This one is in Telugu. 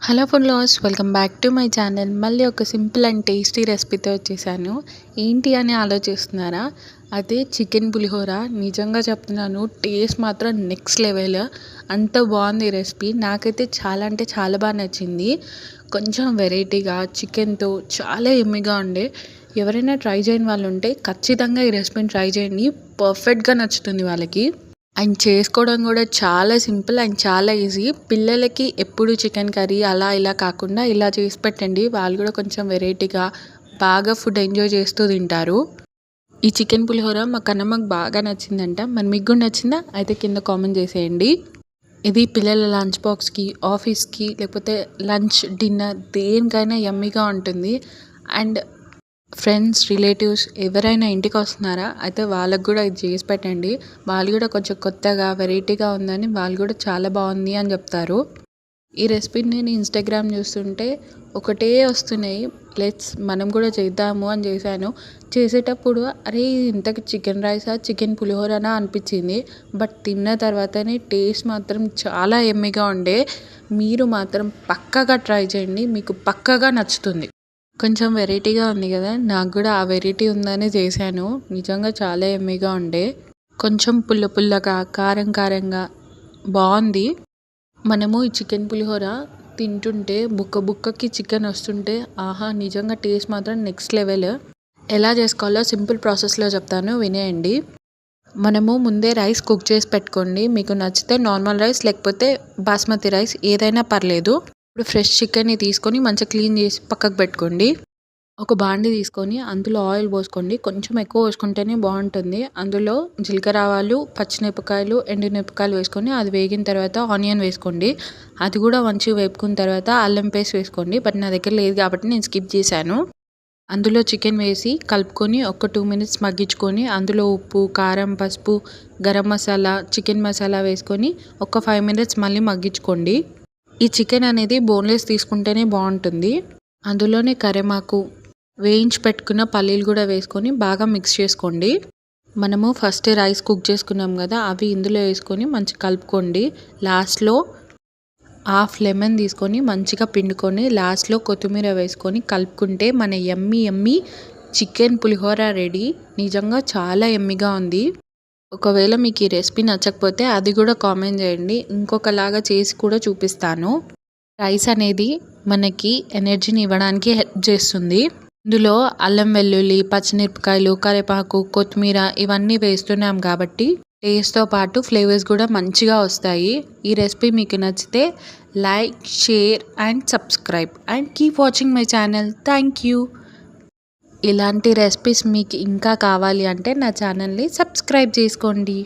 Hello food lovers, welcome back to my channel. మళ్ళీ ఒక సింపుల్ అండ్ టేస్టీ రెసిపీతో వచ్చేసాను. ఏంటి అని ఆలోచిస్తున్నారా? అదే చికెన్ పులిహోర. నిజంగా చెప్తున్నాను, టేస్ట్ మాత్రం నెక్స్ట్ లెవెల్. అంత బాగుంది ఈ రెసిపీ. నాకైతే చాలా అంటే చాలా బాగా నచ్చింది. కొంచెం వెరైటీగా చికెన్తో చాలా ఎమ్మిగా ఉండే. ఎవరైనా ట్రై చేయని వాళ్ళు ఉంటే ఖచ్చితంగా ఈ రెసిపీని ట్రై చేయండి. పర్ఫెక్ట్గా నచ్చుతుంది వాళ్ళకి. అండ్ చేసుకోవడం కూడా చాలా సింపుల్ అండ్ చాలా ఈజీ. పిల్లలకి ఎప్పుడు చికెన్ కర్రీ అలా ఇలా కాకుండా ఇలా చేసి పెట్టండి. వాళ్ళు కూడా కొంచెం వెరైటీగా బాగా ఫుడ్ ఎంజాయ్ చేస్తూ తింటారు. ఈ చికెన్ పులిహోర మా కన్నమ్మకు బాగా నచ్చిందంట. మరి మీకు కూడా నచ్చిందా? అయితే కింద కామెంట్ చేసేయండి. ఇది పిల్లల లంచ్ బాక్స్కి, ఆఫీస్కి, లేకపోతే లంచ్ డిన్నర్ దేనికైనా యమ్మీగా ఉంటుంది. అండ్ ఫ్రెండ్స్, రిలేటివ్స్ ఎవరైనా ఇంటికి వస్తున్నారా అయితే వాళ్ళకు కూడా ఇది చేసి పెట్టండి. వాళ్ళు కూడా కొంచెం కొత్తగా వెరైటీగా ఉందని వాళ్ళు కూడా చాలా బాగుంది అని చెప్తారు. ఈ రెసిపీని నేను ఇన్స్టాగ్రామ్ చూస్తుంటే ఒకటే వస్తున్నాయి. మనం కూడా చేద్దాము అని చేశాను. చేసేటప్పుడు అరే ఇంతకి చికెన్ రైసా చికెన్ పులిహోరనా అనిపించింది. బట్ తిన్న తర్వాతనే టేస్ట్ మాత్రం చాలా ఎమ్మిగా ఉండే. మీరు మాత్రం పక్కాగా ట్రై చేయండి, మీకు పక్కాగా నచ్చుతుంది. కొంచెం వెరైటీగా ఉంది కదా, నాకు కూడా ఆ వెరైటీ ఉందనే చేశాను. నిజంగా చాలా యమ్మీగా ఉండే. కొంచెం పుల్ల పుల్లగా, కారం కారంగా బాగుంది. మనము ఈ చికెన్ పులిహోర తింటుంటే బుక్క బుక్కకి చికెన్ వస్తుంటే ఆహా, నిజంగా టేస్ట్ మాత్రం నెక్స్ట్ లెవెల్. ఎలా చేసుకోవాలో సింపుల్ ప్రాసెస్లో చెప్తాను, వినేయండి. మనము ముందే రైస్ కుక్ చేసి పెట్టుకోండి. మీకు నచ్చితే నార్మల్ రైస్ లేకపోతే బాస్మతి రైస్ ఏదైనా పర్లేదు. ఇప్పుడు ఫ్రెష్ చికెన్ని తీసుకొని మంచిగా క్లీన్ చేసి పక్కకు పెట్టుకోండి. ఒక బాండి తీసుకొని అందులో ఆయిల్ పోసుకోండి. కొంచెం ఎక్కువ పోసుకుంటేనే బాగుంటుంది. అందులో జీలకర్ర ఆవాలు, పచ్చిమిరపకాయలు, ఎండుమిరపకాయలు వేసుకొని అది వేగిన తర్వాత ఆనియన్ వేసుకోండి. అది కూడా మంచిగా వేపుకున్న తర్వాత అల్లం పేస్ట్ వేసుకోండి. బట్ నా దగ్గర లేదు కాబట్టి నేను స్కిప్ చేశాను. అందులో చికెన్ వేసి కలుపుకొని ఒక 2 మినిట్స్ మగ్గించుకొని అందులో ఉప్పు, కారం, పసుపు, గరం మసాలా, చికెన్ మసాలా వేసుకొని ఒక 5 మినిట్స్ మళ్ళీ మగ్గించుకోండి. ఈ చికెన్ అనేది బోన్లెస్ తీసుకుంటేనే బాగుంటుంది. అందులోనే కరివేపాకు, వేయించి పెట్టుకున్న పల్లీలు కూడా వేసుకొని బాగా మిక్స్ చేసుకోండి. మనము ఫస్ట్ రైస్ కుక్ చేసుకున్నాం కదా, అవి ఇందులో వేసుకొని మంచిగా కలుపుకోండి. లాస్ట్లో హాఫ్ లెమన్ తీసుకొని మంచిగా పిండుకొని లాస్ట్లో కొత్తిమీర వేసుకొని కలుపుకుంటే మన యమ్మీ యమ్మీ చికెన్ పులిహోర రెడీ. నిజంగా చాలా యమ్మీగా ఉంది. ఒకవేళ మీకు ఈ రెసిపీ నచ్చకపోతే అది కూడా కామెంట్ చేయండి, ఇంకొకలాగా చేసి కూడా చూపిస్తాను. రైస్ అనేది మనకి ఎనర్జీని ఇవ్వడానికి హెల్ప్ చేస్తుంది. ఇందులో అల్లం వెల్లుల్లి, పచ్చిమిరపకాయలు, కరివేపాకు, కొత్తిమీర ఇవన్నీ వేస్తున్నాం కాబట్టి టేస్ట్తో పాటు ఫ్లేవర్స్ కూడా మంచిగా వస్తాయి. ఈ రెసిపీ మీకు నచ్చితే like, share and subscribe and keep watching my channel. Thank you. ఇలాంటి రెసిపీస్ మీకు ఇంకా కావాలి అంటే నా ఛానల్ని సబ్స్క్రైబ్ చేసుకోండి.